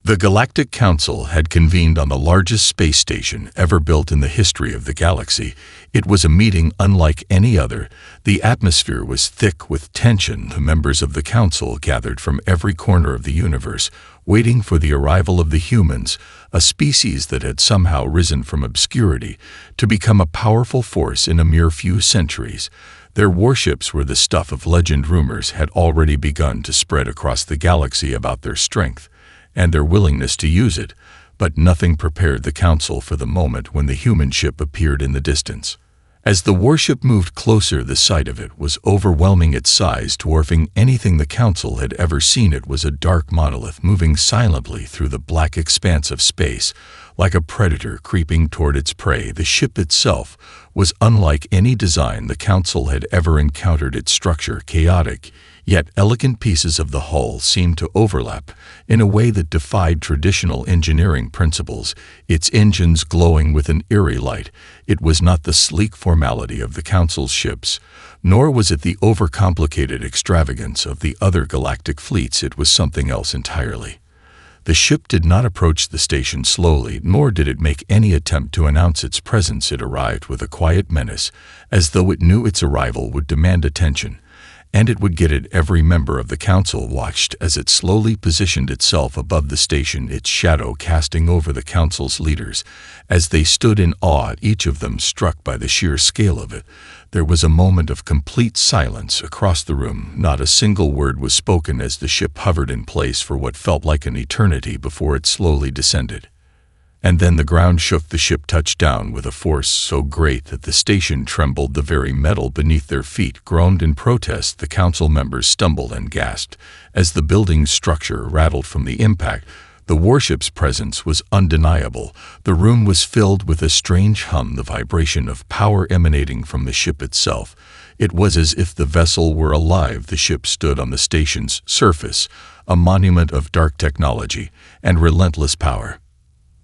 The Galactic Council had convened on the largest space station ever built in the history of the galaxy. It was a meeting unlike any other. The atmosphere was thick with tension. The members of the Council gathered from every corner of the universe, waiting for the arrival of the humans, a species that had somehow risen from obscurity to become a powerful force in a mere few centuries. Their warships were the stuff of legend. Rumors had already begun to spread across the galaxy about their strength and their willingness to use it, but nothing prepared the Council for the moment when the human ship appeared in the distance. As the warship moved closer, the sight of it was overwhelming, its size dwarfing anything the Council had ever seen. It was a dark monolith moving silently through the black expanse of space, like a predator creeping toward its prey. The ship itself was unlike any design the Council had ever encountered. Its structure chaotic, yet elegant pieces of the hull seemed to overlap in a way that defied traditional engineering principles, its engines glowing with an eerie light. It was not the sleek formality of the Council's ships, nor was it the overcomplicated extravagance of the other galactic fleets. It was something else entirely. The ship did not approach the station slowly, nor did it make any attempt to announce its presence. It arrived with a quiet menace, as though it knew its arrival would demand attention, and it would get it. Every member of the Council watched as it slowly positioned itself above the station, its shadow casting over the Council's leaders as they stood in awe, each of them struck by the sheer scale of it. There was a moment of complete silence across the room. Not a single word was spoken as the ship hovered in place for what felt like an eternity before it slowly descended. And then the ground shook. The ship touched down with a force so great that the station trembled. The very metal beneath their feet groaned in protest. The Council members stumbled and gasped as the building's structure rattled from the impact. The warship's presence was undeniable. The room was filled with a strange hum, the vibration of power emanating from the ship itself. It was as if the vessel were alive. The ship stood on the station's surface, a monument of dark technology and relentless power.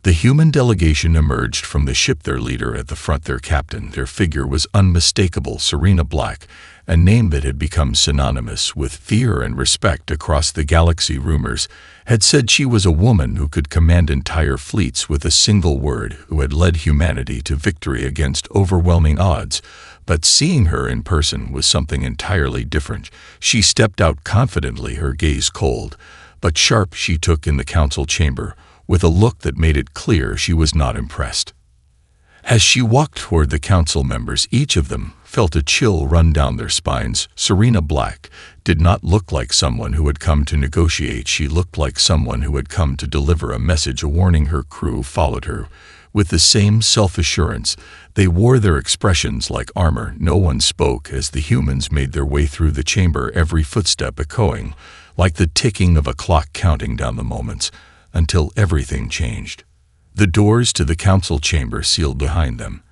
The human delegation emerged from the ship, their leader at the front, their captain. Their figure was unmistakable, Serena Black, a name that had become synonymous with fear and respect across the galaxy. Rumors had said she was a woman who could command entire fleets with a single word, who had led humanity to victory against overwhelming odds. But seeing her in person was something entirely different. She stepped out confidently, her gaze cold but sharp. She took in the Council chamber with a look that made it clear she was not impressed. As she walked toward the Council members, each of them felt a chill run down their spines. Serena Black did not look like someone who had come to negotiate. She looked like someone who had come to deliver a message, a warning. Her crew followed her with the same self-assurance. They wore their expressions like armor. No one spoke as the humans made their way through the chamber, every footstep echoing like the ticking of a clock, counting down the moments until everything changed. The doors to the Council chamber sealed behind them,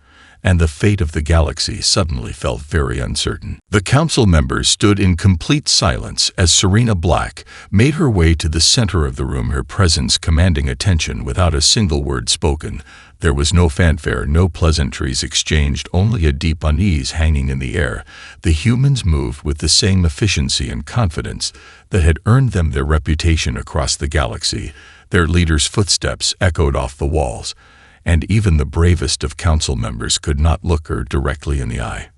and the fate of the galaxy suddenly felt very uncertain. The Council members stood in complete silence as Serena Black made her way to the center of the room, her presence commanding attention without a single word spoken. There was no fanfare, no pleasantries exchanged, only a deep unease hanging in the air. The humans moved with the same efficiency and confidence that had earned them their reputation across the galaxy. Their leader's footsteps echoed off the walls, and even the bravest of Council members could not look her directly in the eye.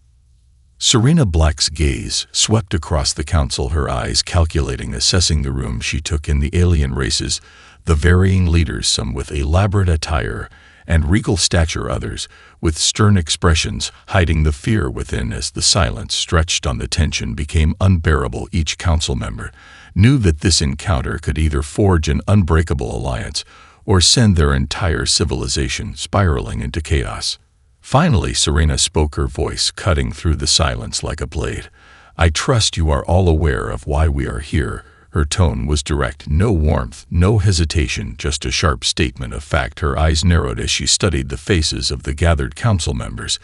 Serena Black's gaze swept across the Council, her eyes calculating, assessing the room. She took in the alien races, the varying leaders, some with elaborate attire and regal stature, others with stern expressions, hiding the fear within. As the silence stretched on, the tension became unbearable. Each Council member knew that this encounter could either forge an unbreakable alliance or send their entire civilization spiraling into chaos. Finally, Serena spoke, her voice cutting through the silence like a blade. "I trust you are all aware of why we are here." Her tone was direct, no warmth, no hesitation, just a sharp statement of fact. Her eyes narrowed as she studied the faces of the gathered Council members.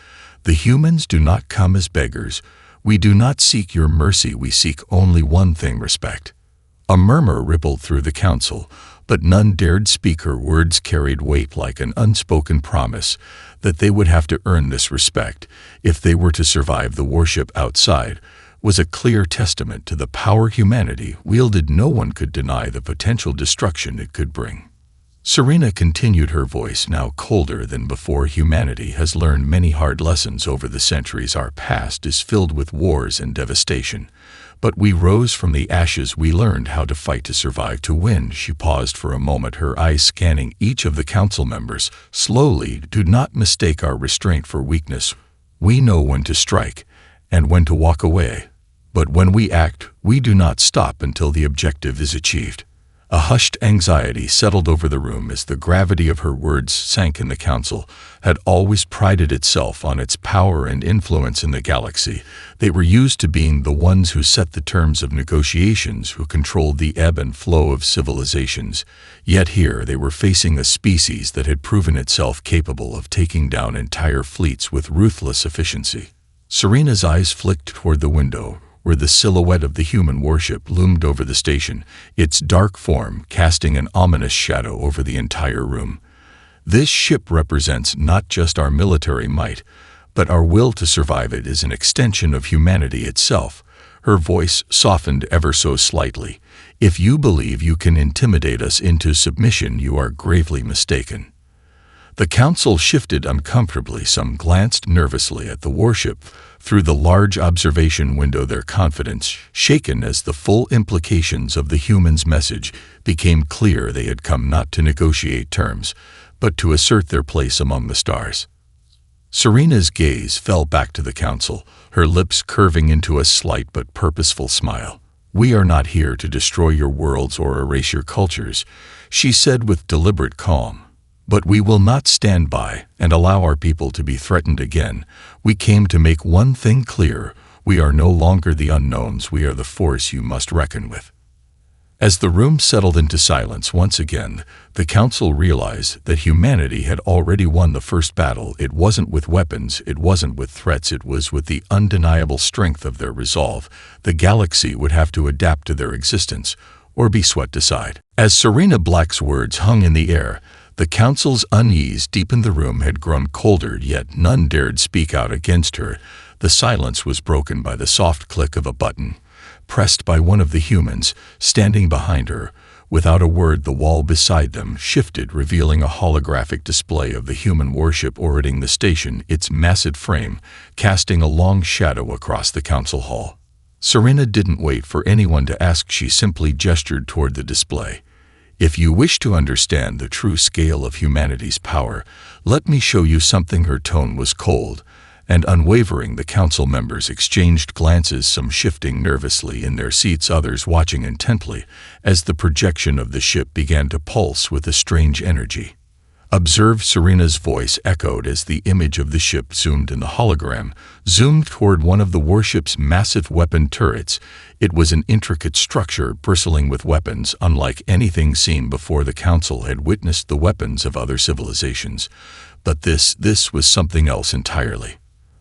"The humans do not come as beggars. We do not seek your mercy. We seek only one thing: respect." A murmur rippled through the Council, but none dared speak. Her words carried weight like an unspoken promise that they would have to earn this respect if they were to survive. The warship outside was a clear testament to the power humanity wielded. No one could deny the potential destruction it could bring. Serena continued, her voice now colder than before. Humanity has learned many hard lessons over the centuries. Our past is filled with wars and devastation. But we rose from the ashes. We learned how to fight, to survive, to win. She paused for a moment, her eyes scanning each of the council members. Slowly, do not mistake our restraint for weakness. We know when to strike and when to walk away. But when we act, we do not stop until the objective is achieved. A hushed anxiety settled over the room as the gravity of her words sank in. The council had always prided itself on its power and influence in the galaxy. They were used to being the ones who set the terms of negotiations, who controlled the ebb and flow of civilizations. Yet here they were facing a species that had proven itself capable of taking down entire fleets with ruthless efficiency. Serena's eyes flicked toward the window, where the silhouette of the human warship loomed over the station, its dark form casting an ominous shadow over the entire room. This ship represents not just our military might, but our will to survive. It is an extension of humanity itself. Her voice softened ever so slightly. If you believe you can intimidate us into submission, you are gravely mistaken. The council shifted uncomfortably. Some glanced nervously at the warship through the large observation window, their confidence shaken as the full implications of the humans' message became clear. They had come not to negotiate terms, but to assert their place among the stars. Serena's gaze fell back to the council, her lips curving into a slight but purposeful smile. "We are not here to destroy your worlds or erase your cultures," she said with deliberate calm. "But we will not stand by and allow our people to be threatened again. We came to make one thing clear. We are no longer the unknowns. We are the force you must reckon with." As the room settled into silence once again, the council realized that humanity had already won the first battle. It wasn't with weapons, it wasn't with threats, it was with the undeniable strength of their resolve. The galaxy would have to adapt to their existence, or be swept aside. As Serena Black's words hung in the air, the council's unease deepened. The room had grown colder, yet none dared speak out against her. The silence was broken by the soft click of a button, pressed by one of the humans standing behind her. Without a word, the wall beside them shifted, revealing a holographic display of the human warship orbiting the station, its massive frame casting a long shadow across the council hall. Serena didn't wait for anyone to ask. She simply gestured toward the display. "If you wish to understand the true scale of humanity's power, let me show you something." Her tone was cold and unwavering. The council members exchanged glances, some shifting nervously in their seats, others watching intently as the projection of the ship began to pulse with a strange energy. "Observe." Serena's voice echoed as the image of the ship zoomed in. The hologram zoomed toward one of the warship's massive weapon turrets. It was an intricate structure bristling with weapons unlike anything seen before. The council had witnessed the weapons of other civilizations, but this was something else entirely.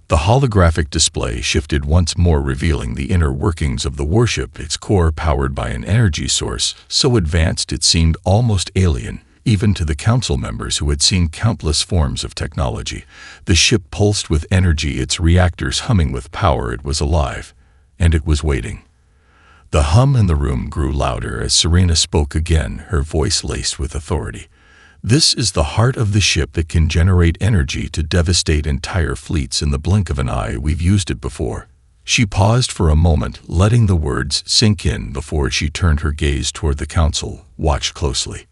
The holographic display shifted once more, revealing the inner workings of the warship, its core powered by an energy source so advanced it seemed almost alien, even to the council members who had seen countless forms of technology. The ship pulsed with energy, its reactors humming with power. It was alive, and it was waiting. The hum in the room grew louder as Serena spoke again, her voice laced with authority. "This is the heart of the ship that can generate energy to devastate entire fleets in the blink of an eye. We've used it before." She paused for a moment, letting the words sink in before she turned her gaze toward the council. "Watch closely."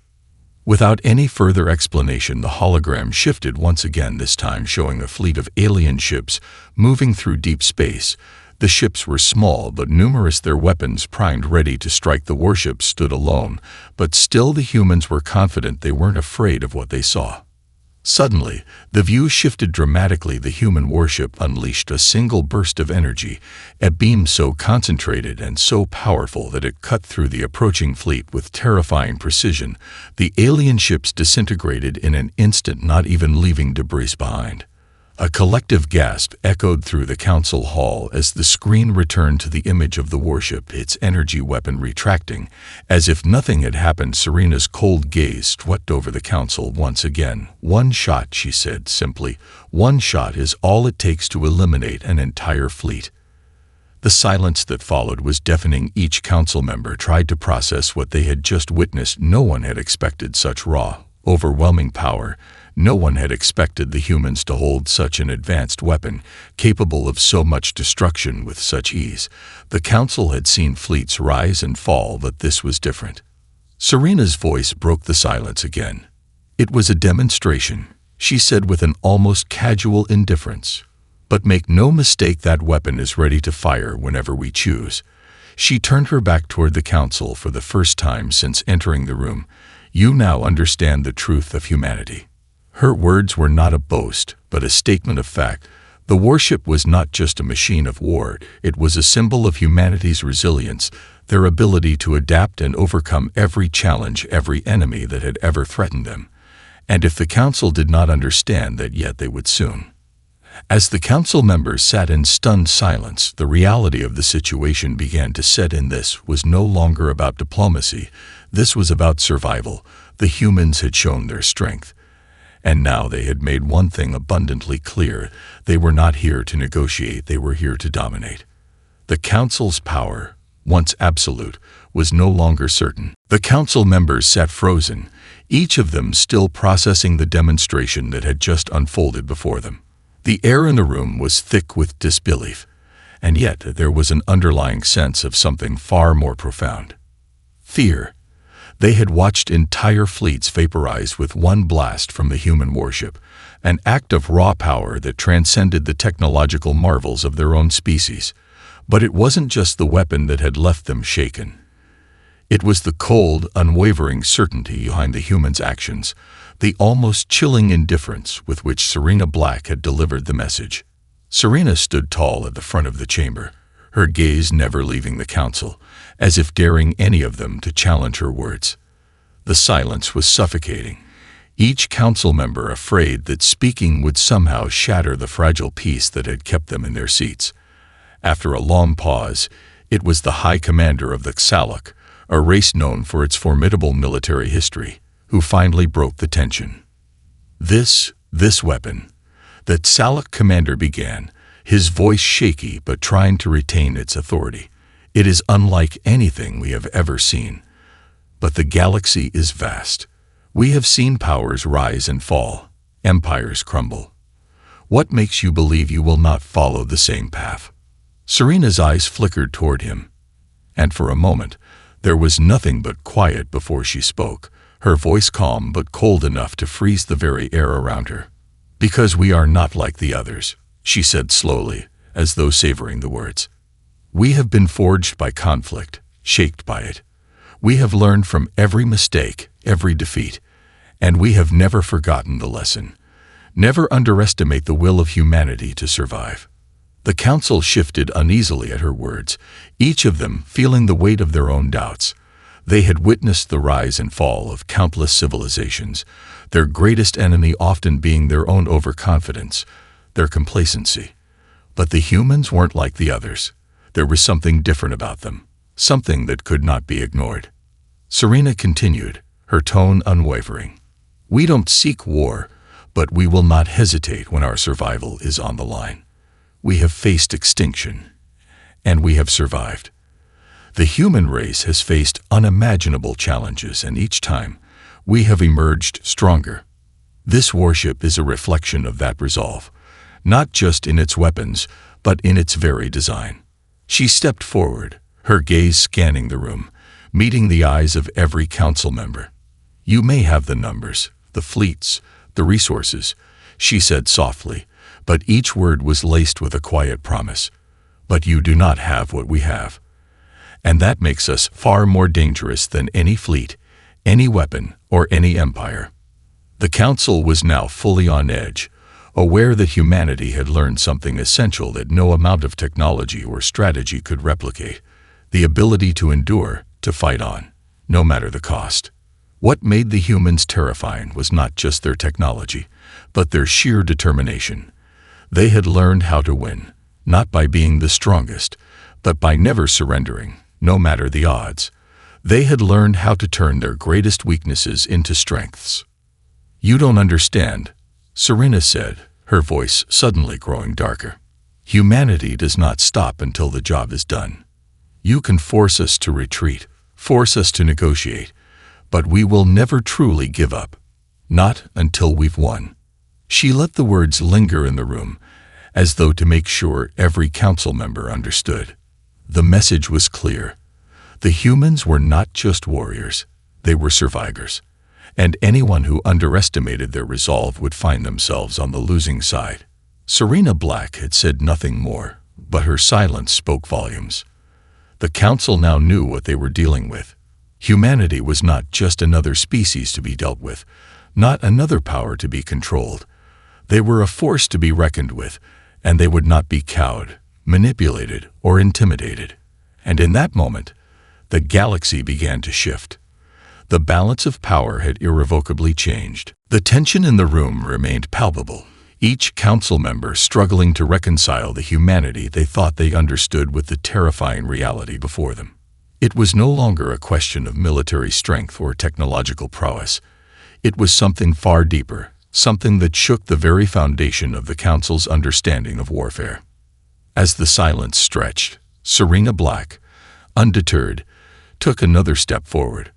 Without any further explanation, the hologram shifted once again, this time showing a fleet of alien ships moving through deep space. The ships were small but numerous, their weapons primed, ready to strike. The warship stood alone, but still the humans were confident. They weren't afraid of what they saw. Suddenly, the view shifted dramatically. The human warship unleashed a single burst of energy, a beam so concentrated and so powerful that it cut through the approaching fleet with terrifying precision. The alien ships disintegrated in an instant, not even leaving debris behind. A collective gasp echoed through the council hall as the screen returned to the image of the warship, its energy weapon retracting. As if nothing had happened, Serena's cold gaze swept over the council once again. "One shot," she said simply. "One shot is all it takes to eliminate an entire fleet." The silence that followed was deafening. Each council member tried to process what they had just witnessed. No one had expected such raw, overwhelming power. No one had expected the humans to hold such an advanced weapon, capable of so much destruction with such ease. The Council had seen fleets rise and fall, but this was different. Serena's voice broke the silence again. "It was a demonstration," she said with an almost casual indifference. "But make no mistake, that weapon is ready to fire whenever we choose." She turned her back toward the Council for the first time since entering the room. "You now understand the truth of humanity." Her words were not a boast, but a statement of fact. The warship was not just a machine of war, it was a symbol of humanity's resilience, their ability to adapt and overcome every challenge, every enemy that had ever threatened them. And if the Council did not understand that yet, they would soon. As the Council members sat in stunned silence, the reality of the situation began to set in. This was no longer about diplomacy. This was about survival. The humans had shown their strength. And now they had made one thing abundantly clear. They were not here to negotiate, they were here to dominate. The Council's power, once absolute, was no longer certain. The Council members sat frozen, each of them still processing the demonstration that had just unfolded before them. The air in the room was thick with disbelief, and yet there was an underlying sense of something far more profound. Fear. They had watched entire fleets vaporize with one blast from the human warship, an act of raw power that transcended the technological marvels of their own species. But it wasn't just the weapon that had left them shaken. It was the cold, unwavering certainty behind the humans' actions, the almost chilling indifference with which Serena Black had delivered the message. Serena stood tall at the front of the chamber, her gaze never leaving the Council, as if daring any of them to challenge her words. The silence was suffocating, each Council member afraid that speaking would somehow shatter the fragile peace that had kept them in their seats. After a long pause, it was the High Commander of the Xalak, a race known for its formidable military history, who finally broke the tension. This weapon," the Xalak commander began, his voice shaky but trying to retain its authority. "It is unlike anything we have ever seen. But the galaxy is vast. We have seen powers rise and fall, empires crumble. What makes you believe you will not follow the same path?" Serena's eyes flickered toward him, and for a moment there was nothing but quiet before she spoke, her voice calm but cold enough to freeze the very air around her. "Because we are not like the others," she said slowly, as though savoring the words. "We have been forged by conflict, shaped by it. We have learned from every mistake, every defeat, and we have never forgotten the lesson. Never underestimate the will of humanity to survive." The Council shifted uneasily at her words, each of them feeling the weight of their own doubts. They had witnessed the rise and fall of countless civilizations, their greatest enemy often being their own overconfidence, their complacency. But the humans weren't like the others. There was something different about them, something that could not be ignored. Serena continued, her tone unwavering. "We don't seek war, but we will not hesitate when our survival is on the line. We have faced extinction, and we have survived. The human race has faced unimaginable challenges, and each time, we have emerged stronger. This warship is a reflection of that resolve, not just in its weapons, but in its very design." She stepped forward, her gaze scanning the room, meeting the eyes of every Council member. "You may have the numbers, the fleets, the resources," she said softly, but each word was laced with a quiet promise. "But you do not have what we have. And that makes us far more dangerous than any fleet, any weapon, or any empire." The Council was now fully on edge, aware that humanity had learned something essential that no amount of technology or strategy could replicate: the ability to endure, to fight on, no matter the cost. What made the humans terrifying was not just their technology, but their sheer determination. They had learned how to win, not by being the strongest, but by never surrendering, no matter the odds. They had learned how to turn their greatest weaknesses into strengths. "You don't understand," Serena said, her voice suddenly growing darker. "Humanity does not stop until the job is done. You can force us to retreat, force us to negotiate, but we will never truly give up. Not until we've won." She let the words linger in the room, as though to make sure every council member understood. The message was clear. The humans were not just warriors, they were survivors, and anyone who underestimated their resolve would find themselves on the losing side. Serena Black had said nothing more, but her silence spoke volumes. The council now knew what they were dealing with. Humanity was not just another species to be dealt with, not another power to be controlled. They were a force to be reckoned with, and they would not be cowed, manipulated, or intimidated. And in that moment, the galaxy began to shift. The balance of power had irrevocably changed. The tension in the room remained palpable, each council member struggling to reconcile the humanity they thought they understood with the terrifying reality before them. It was no longer a question of military strength or technological prowess. It was something far deeper, something that shook the very foundation of the council's understanding of warfare. As the silence stretched, Serena Black, undeterred, took another step forward.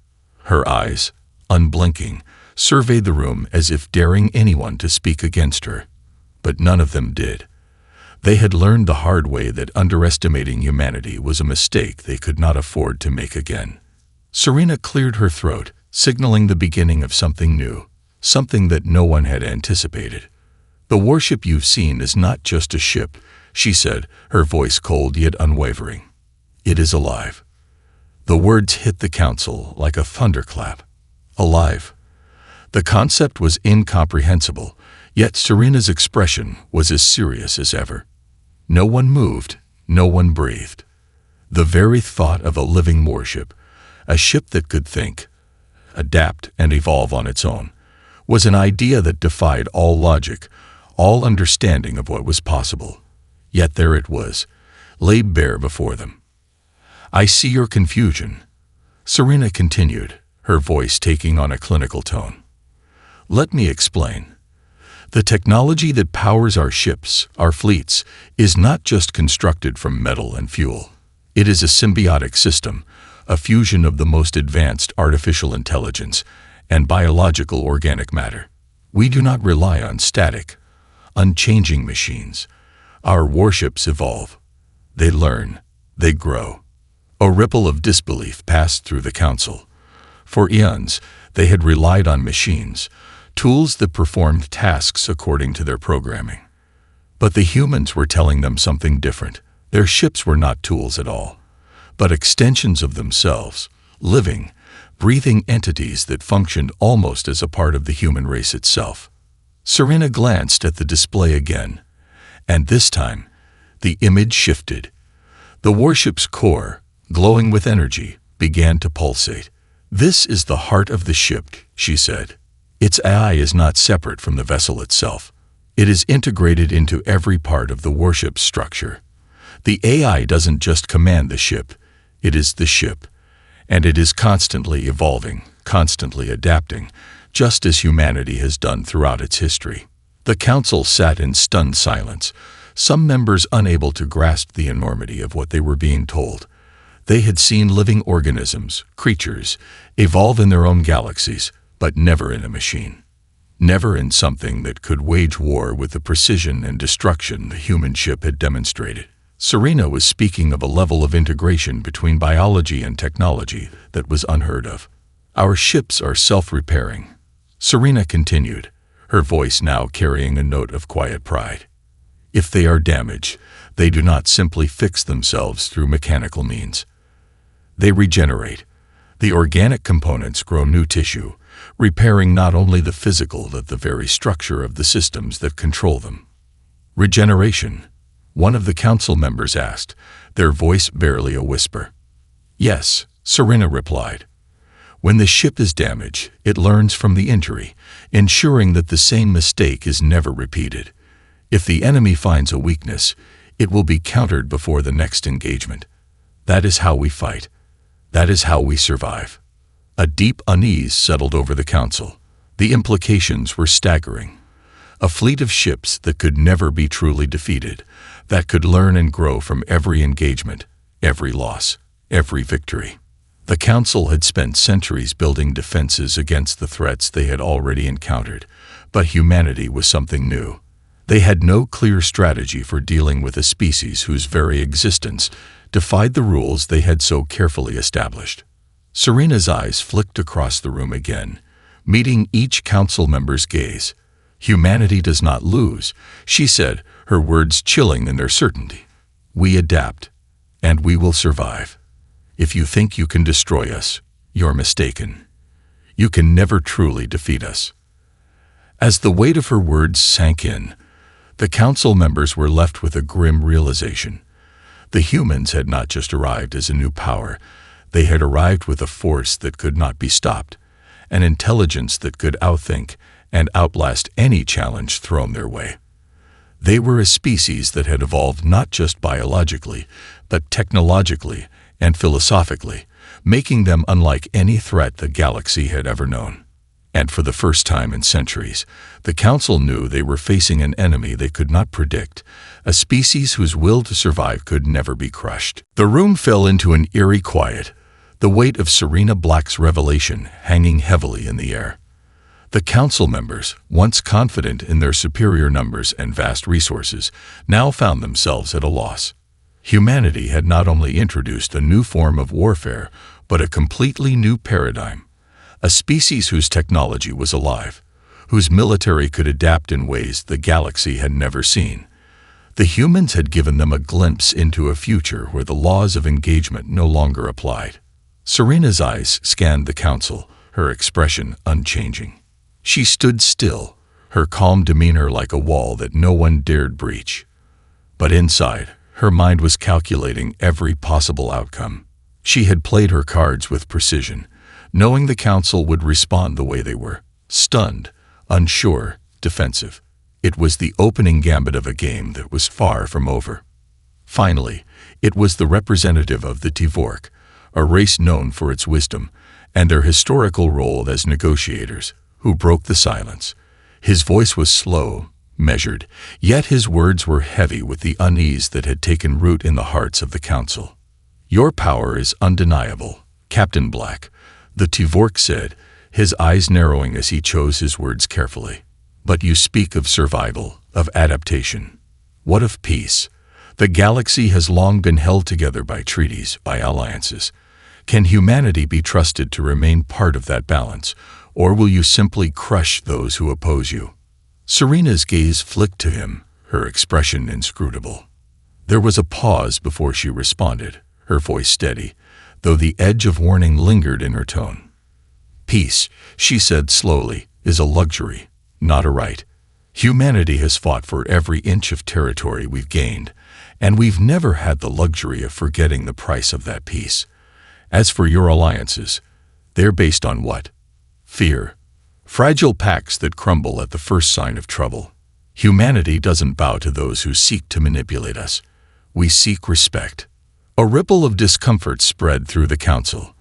Her eyes, unblinking, surveyed the room as if daring anyone to speak against her. But none of them did. They had learned the hard way that underestimating humanity was a mistake they could not afford to make again. Serena cleared her throat, signaling the beginning of something new, something that no one had anticipated. "The warship you've seen is not just a ship," she said, her voice cold yet unwavering. "It is alive." The words hit the council like a thunderclap. Alive. The concept was incomprehensible, yet Serena's expression was as serious as ever. No one moved, no one breathed. The very thought of a living warship, a ship that could think, adapt, and evolve on its own, was an idea that defied all logic, all understanding of what was possible. Yet there it was, laid bare before them. "I see your confusion," Serena continued, her voice taking on a clinical tone. "Let me explain. The technology that powers our ships, our fleets, is not just constructed from metal and fuel. It is a symbiotic system, a fusion of the most advanced artificial intelligence and biological organic matter. We do not rely on static, unchanging machines. Our warships evolve. They learn. They grow." A ripple of disbelief passed through the council. For eons, they had relied on machines, tools that performed tasks according to their programming. But the humans were telling them something different. Their ships were not tools at all, but extensions of themselves, living, breathing entities that functioned almost as a part of the human race itself. Serena glanced at the display again, and this time, the image shifted. The warship's core, glowing with energy, began to pulsate. "This is the heart of the ship," she said. "Its AI is not separate from the vessel itself. It is integrated into every part of the warship's structure. The AI doesn't just command the ship, it is the ship, and it is constantly evolving, constantly adapting, just as humanity has done throughout its history." The council sat in stunned silence, some members unable to grasp the enormity of what they were being told. They had seen living organisms, creatures, evolve in their own galaxies, but never in a machine. Never in something that could wage war with the precision and destruction the human ship had demonstrated. Serena was speaking of a level of integration between biology and technology that was unheard of. "Our ships are self-repairing," Serena continued, her voice now carrying a note of quiet pride. "If they are damaged, they do not simply fix themselves through mechanical means. They regenerate. The organic components grow new tissue, repairing not only the physical but the very structure of the systems that control them." "Regeneration?" one of the council members asked, their voice barely a whisper. "Yes," Serena replied. "When the ship is damaged, it learns from the injury, ensuring that the same mistake is never repeated. If the enemy finds a weakness, it will be countered before the next engagement. That is how we fight. That is how we survive." A deep unease settled over the council. The implications were staggering. A fleet of ships that could never be truly defeated, that could learn and grow from every engagement, every loss, every victory. The Council had spent centuries building defenses against the threats they had already encountered, but humanity was something new. They had no clear strategy for dealing with a species whose very existence defied the rules they had so carefully established. Serena's eyes flicked across the room again, meeting each council member's gaze. "Humanity does not lose," she said, her words chilling in their certainty. "We adapt, and we will survive. If you think you can destroy us, you're mistaken. You can never truly defeat us." As the weight of her words sank in, the council members were left with a grim realization. The humans had not just arrived as a new power, they had arrived with a force that could not be stopped, an intelligence that could outthink and outlast any challenge thrown their way. They were a species that had evolved not just biologically, but technologically and philosophically, making them unlike any threat the galaxy had ever known. And for the first time in centuries, the Council knew they were facing an enemy they could not predict, a species whose will to survive could never be crushed. The room fell into an eerie quiet, the weight of Serena Black's revelation hanging heavily in the air. The Council members, once confident in their superior numbers and vast resources, now found themselves at a loss. Humanity had not only introduced a new form of warfare, but a completely new paradigm. A species whose technology was alive, whose military could adapt in ways the galaxy had never seen. The humans had given them a glimpse into a future where the laws of engagement no longer applied. Serena's eyes scanned the Council, her expression unchanging. She stood still, her calm demeanor like a wall that no one dared breach. But inside, her mind was calculating every possible outcome. She had played her cards with precision, knowing the Council would respond the way they were: stunned, unsure, defensive. It was the opening gambit of a game that was far from over. Finally, it was the representative of the Tvork, a race known for its wisdom and their historical role as negotiators, who broke the silence. His voice was slow, measured, yet his words were heavy with the unease that had taken root in the hearts of the Council. "Your power is undeniable, Captain Black," the Tvork said, his eyes narrowing as he chose his words carefully. "But you speak of survival, of adaptation. What of peace? The galaxy has long been held together by treaties, by alliances. Can humanity be trusted to remain part of that balance, or will you simply crush those who oppose you?" Serena's gaze flicked to him, her expression inscrutable. There was a pause before she responded, her voice steady, though the edge of warning lingered in her tone. "Peace," she said slowly, "is a luxury, not a right. Humanity has fought for every inch of territory we've gained, and we've never had the luxury of forgetting the price of that peace. As for your alliances, they're based on what? Fear. Fragile pacts that crumble at the first sign of trouble. Humanity doesn't bow to those who seek to manipulate us. We seek respect." A ripple of discomfort spread through the Council.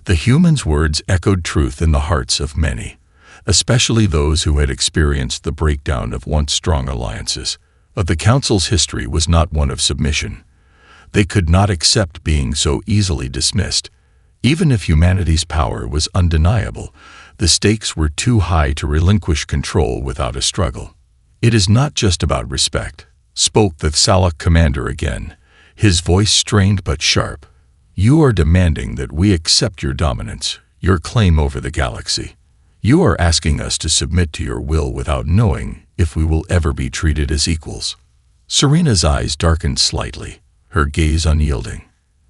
The humans' words echoed truth in the hearts of many, especially those who had experienced the breakdown of once strong alliances. But the Council's history was not one of submission. They could not accept being so easily dismissed. Even if humanity's power was undeniable, the stakes were too high to relinquish control without a struggle. "It is not just about respect," spoke the Salak commander again, his voice strained but sharp. "You are demanding that we accept your dominance, your claim over the galaxy. You are asking us to submit to your will without knowing if we will ever be treated as equals." Serena's eyes darkened slightly, her gaze unyielding.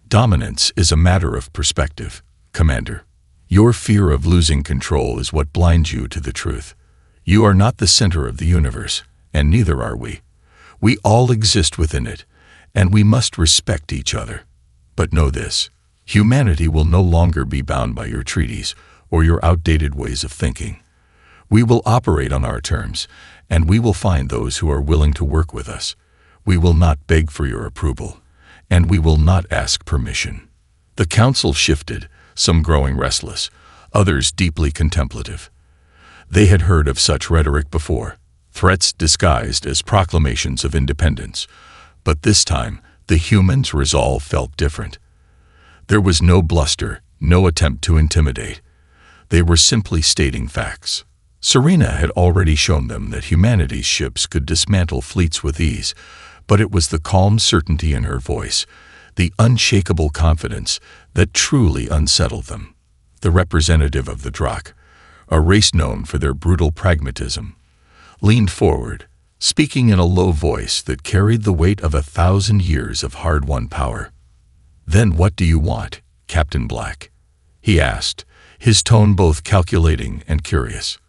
"Dominance is a matter of perspective, Commander. Your fear of losing control is what blinds you to the truth. You are not the center of the universe, and neither are we. We all exist within it, and we must respect each other. But know this: humanity will no longer be bound by your treaties or your outdated ways of thinking. We will operate on our terms, and we will find those who are willing to work with us. We will not beg for your approval, and we will not ask permission." The Council shifted, some growing restless, others deeply contemplative. They had heard of such rhetoric before, threats disguised as proclamations of independence, but this time the humans' resolve felt different. There was no bluster, no attempt to intimidate. They were simply stating facts. Serena had already shown them that humanity's ships could dismantle fleets with ease, but it was the calm certainty in her voice, the unshakable confidence, that truly unsettled them. The representative of the Drakh, a race known for their brutal pragmatism, leaned forward, speaking in a low voice that carried the weight of 1,000 years of hard-won power. "Then what do you want, Captain Black?" he asked, his tone both calculating and curious.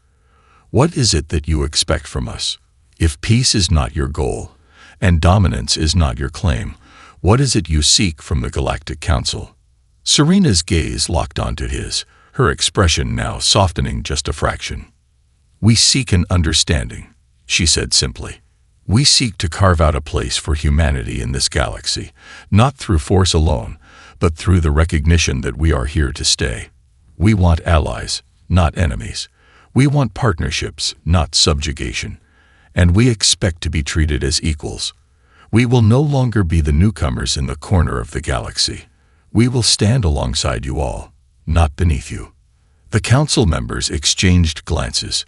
"What is it that you expect from us? If peace is not your goal, and dominance is not your claim, what is it you seek from the Galactic Council?" Serena's gaze locked onto his, her expression now softening just a fraction. "We seek an understanding," she said simply. "We seek to carve out a place for humanity in this galaxy, not through force alone, but through the recognition that we are here to stay. We want allies, not enemies. We want partnerships, not subjugation. And we expect to be treated as equals. We will no longer be the newcomers in the corner of the galaxy. We will stand alongside you all, not beneath you." The council members exchanged glances.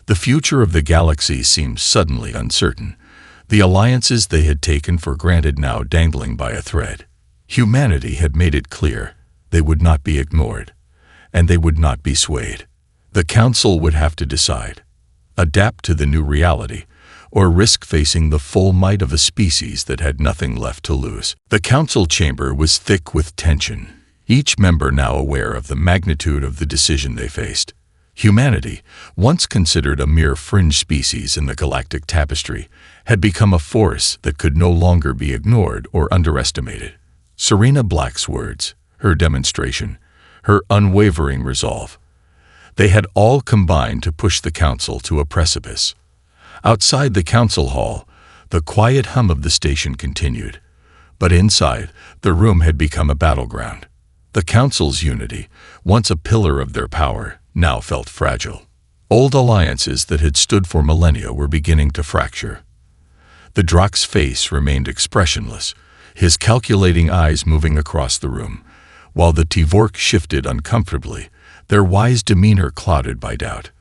The future of the galaxy seemed suddenly uncertain, the alliances they had taken for granted now dangling by a thread. Humanity had made it clear they would not be ignored, and they would not be swayed. The council would have to decide: adapt to the new reality, or risk facing the full might of a species that had nothing left to lose. The council chamber was thick with tension, each member now aware of the magnitude of the decision they faced. Humanity, once considered a mere fringe species in the galactic tapestry, had become a force that could no longer be ignored or underestimated. Serena Black's words, her demonstration, her unwavering resolve, they had all combined to push the council to a precipice. Outside the council hall, the quiet hum of the station continued, but inside, the room had become a battleground. The council's unity, once a pillar of their power, now felt fragile. Old alliances that had stood for millennia were beginning to fracture. The Drakh's face remained expressionless, his calculating eyes moving across the room, while the Tvork shifted uncomfortably, their wise demeanor clouded by doubt.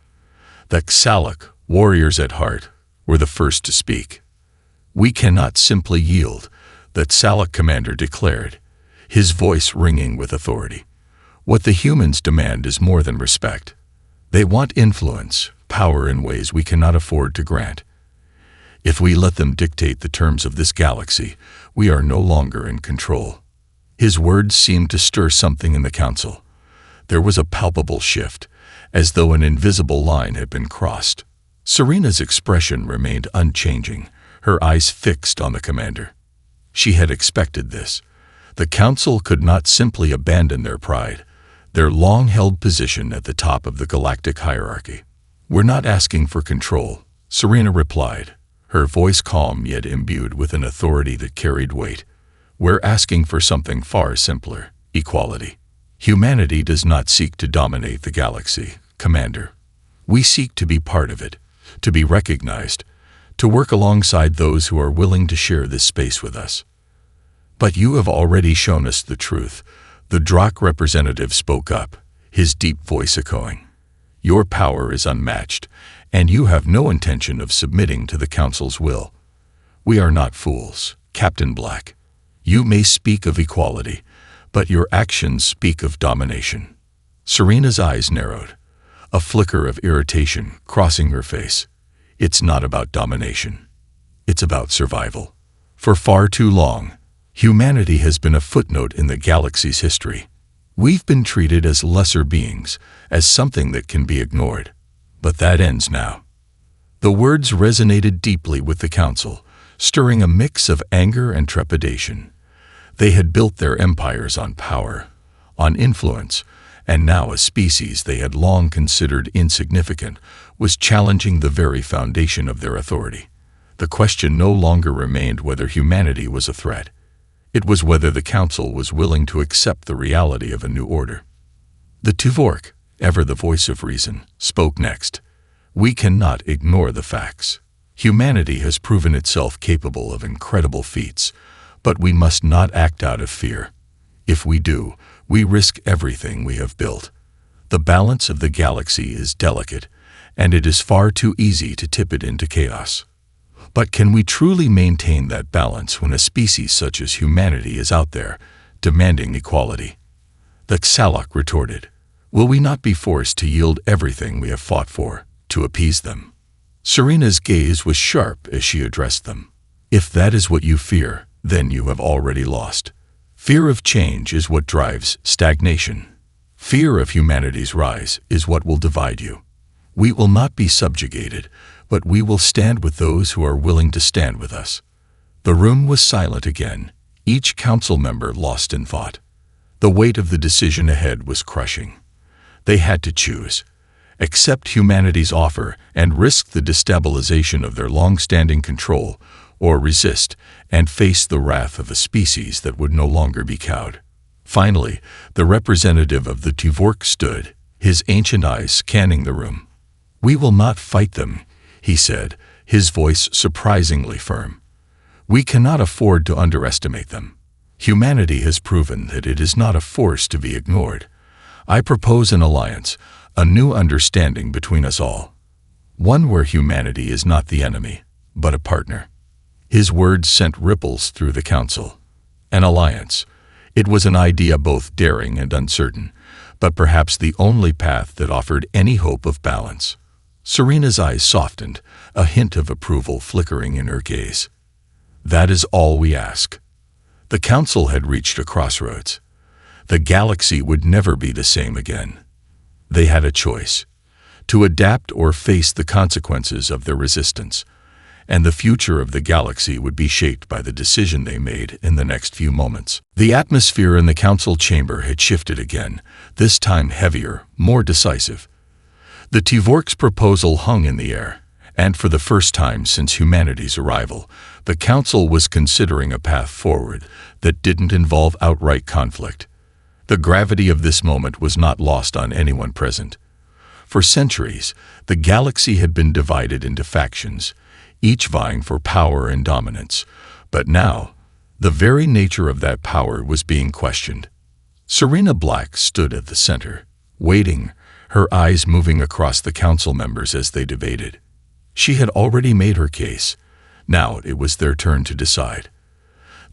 The Xalak, warriors at heart, were the first to speak. "We cannot simply yield," the Xalak commander declared, his voice ringing with authority. "What the humans demand is more than respect. They want influence, power in ways we cannot afford to grant. If we let them dictate the terms of this galaxy, we are no longer in control." His words seemed to stir something in the council. There was a palpable shift, as though an invisible line had been crossed. Serena's expression remained unchanging, her eyes fixed on the commander. She had expected this. The council could not simply abandon their pride, their long-held position at the top of the galactic hierarchy. "We're not asking for control," Serena replied, her voice calm yet imbued with an authority that carried weight. "We're asking for something far simpler: equality. Humanity does not seek to dominate the galaxy, Commander. We seek to be part of it, to be recognized, to work alongside those who are willing to share this space with us." "But you have already shown us the truth," the Drakh representative spoke up, his deep voice echoing. "Your power is unmatched, and you have no intention of submitting to the Council's will. We are not fools, Captain Black. You may speak of equality, but your actions speak of domination." Serena's eyes narrowed, a flicker of irritation crossing her face. "It's not about domination. It's about survival. For far too long, humanity has been a footnote in the galaxy's history. We've been treated as lesser beings, as something that can be ignored. But that ends now." The words resonated deeply with the council, stirring a mix of anger and trepidation. They had built their empires on power, on influence, and now a species they had long considered insignificant was challenging the very foundation of their authority. The question no longer remained whether humanity was a threat. It was whether the council was willing to accept the reality of a new order. The Tvork, ever the voice of reason, spoke next. "We cannot ignore the facts. Humanity has proven itself capable of incredible feats, but we must not act out of fear. If we do, We risk everything we have built. The balance of the galaxy is delicate, and it is far too easy to tip it into chaos. But can we truly maintain that balance when a species such as humanity is out there, demanding equality? The Xalak retorted, "Will we not be forced to yield everything we have fought for, to appease them?" Serena's gaze was sharp as she addressed them. "If that is what you fear, then you have already lost. Fear of change is what drives stagnation. Fear of humanity's rise is what will divide you. We will not be subjugated, but we will stand with those who are willing to stand with us." The room was silent again, each council member lost in thought. The weight of the decision ahead was crushing. They had to choose: accept humanity's offer and risk the destabilization of their long-standing control, or resist and face the wrath of a species that would no longer be cowed. Finally, the representative of the Tuvork stood, his ancient eyes scanning the room. "We will not fight them," he said, his voice surprisingly firm. "We cannot afford to underestimate them. Humanity has proven that it is not a force to be ignored. I propose an alliance, a new understanding between us all. One where humanity is not the enemy, but a partner." His words sent ripples through the council. An alliance. It was an idea both daring and uncertain, but perhaps the only path that offered any hope of balance. Serena's eyes softened, a hint of approval flickering in her gaze. "That is all we ask." The council had reached a crossroads. The galaxy would never be the same again. They had a choice: to adapt or face the consequences of their resistance, and the future of the galaxy would be shaped by the decision they made in the next few moments. The atmosphere in the council chamber had shifted again, this time heavier, more decisive. The Tuvork's proposal hung in the air, and for the first time since humanity's arrival, the council was considering a path forward that didn't involve outright conflict. The gravity of this moment was not lost on anyone present. For centuries, the galaxy had been divided into factions, each vying for power and dominance. But now, the very nature of that power was being questioned. Serena Black stood at the center, waiting, her eyes moving across the council members as they debated. She had already made her case. Now it was their turn to decide.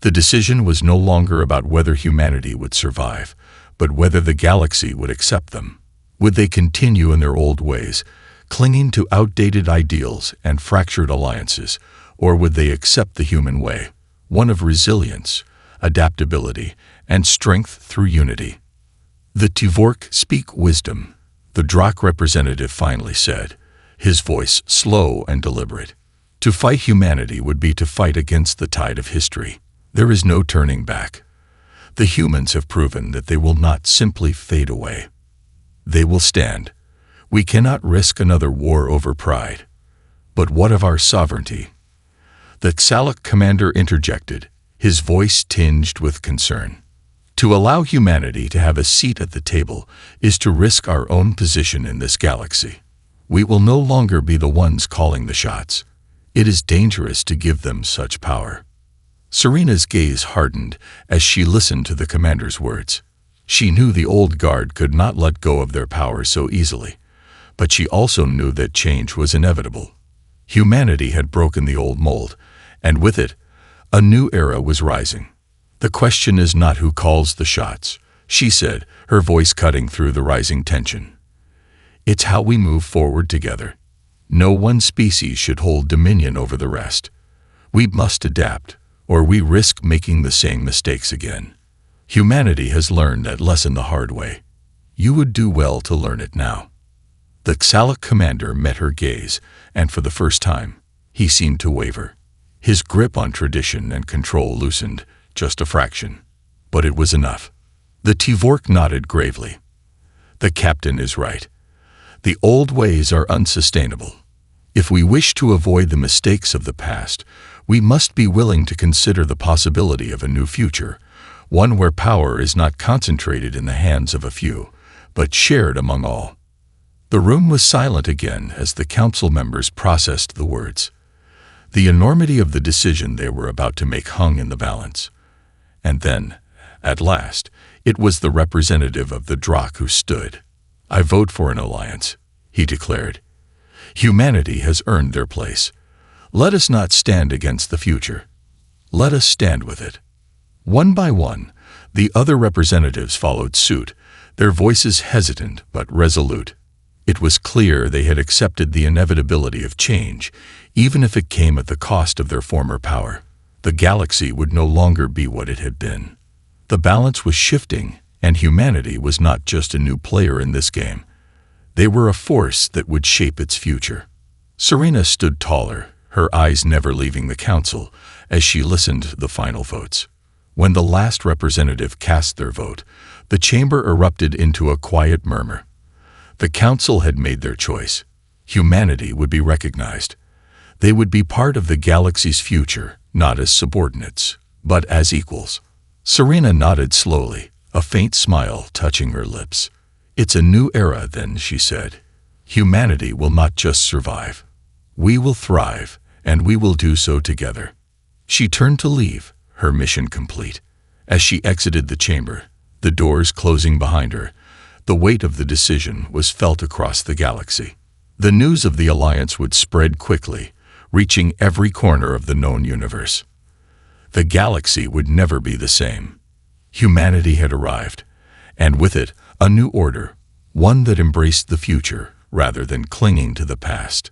The decision was no longer about whether humanity would survive, but whether the galaxy would accept them. Would they continue in their old ways, clinging to outdated ideals and fractured alliances, or would they accept the human way, one of resilience, adaptability, and strength through unity? "The Tuvork speak wisdom," the Drakh representative finally said, his voice slow and deliberate. "To fight humanity would be to fight against the tide of history. There is no turning back. The humans have proven that they will not simply fade away. They will stand. We cannot risk another war over pride. But what of our sovereignty?" The Xalak commander interjected, his voice tinged with concern. "To allow humanity to have a seat at the table is to risk our own position in this galaxy. We will no longer be the ones calling the shots. It is dangerous to give them such power." Serena's gaze hardened as she listened to the commander's words. She knew the old guard could not let go of their power so easily, but she also knew that change was inevitable. Humanity had broken the old mold, and with it, a new era was rising. "The question is not who calls the shots," she said, her voice cutting through the rising tension. "It's how we move forward together. No one species should hold dominion over the rest. We must adapt, or we risk making the same mistakes again. Humanity has learned that lesson the hard way. You would do well to learn it now." The Xalak commander met her gaze, and for the first time, he seemed to waver. His grip on tradition and control loosened, just a fraction. But it was enough. The Tuvork nodded gravely. "The captain is right. The old ways are unsustainable. If we wish to avoid the mistakes of the past, we must be willing to consider the possibility of a new future, one where power is not concentrated in the hands of a few, but shared among all." The room was silent again as the council members processed the words. The enormity of the decision they were about to make hung in the balance. And then, at last, It was the representative of the Drakh who stood. "I vote for an alliance," he declared. "Humanity has earned their place. Let us not stand against the future. Let us stand with it." One by one, the other representatives followed suit, their voices hesitant but resolute. It was clear they had accepted the inevitability of change, even if it came at the cost of their former power. The galaxy would no longer be what it had been. The balance was shifting, and humanity was not just a new player in this game. They were a force that would shape its future. Serena stood taller, her eyes never leaving the council, as she listened to the final votes. When the last representative cast their vote, the chamber erupted into a quiet murmur. The council had made their choice. Humanity would be recognized. They would be part of the galaxy's future, not as subordinates, but as equals. Serena nodded slowly, a faint smile touching her lips. "It's a new era then," she said. "Humanity will not just survive. We will thrive, and we will do so together." She turned to leave, her mission complete. As she exited the chamber, the doors closing behind her, the weight of the decision was felt across the galaxy. The news of the alliance would spread quickly, reaching every corner of the known universe. The galaxy would never be the same. Humanity had arrived, and with it, a new order, one that embraced the future rather than clinging to the past.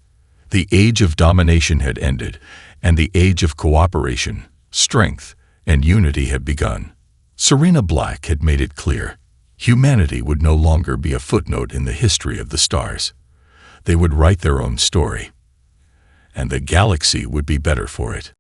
The age of domination had ended, and the age of cooperation, strength, and unity had begun. Serena Black had made it clear. Humanity would no longer be a footnote in the history of the stars. They would write their own story, and the galaxy would be better for it.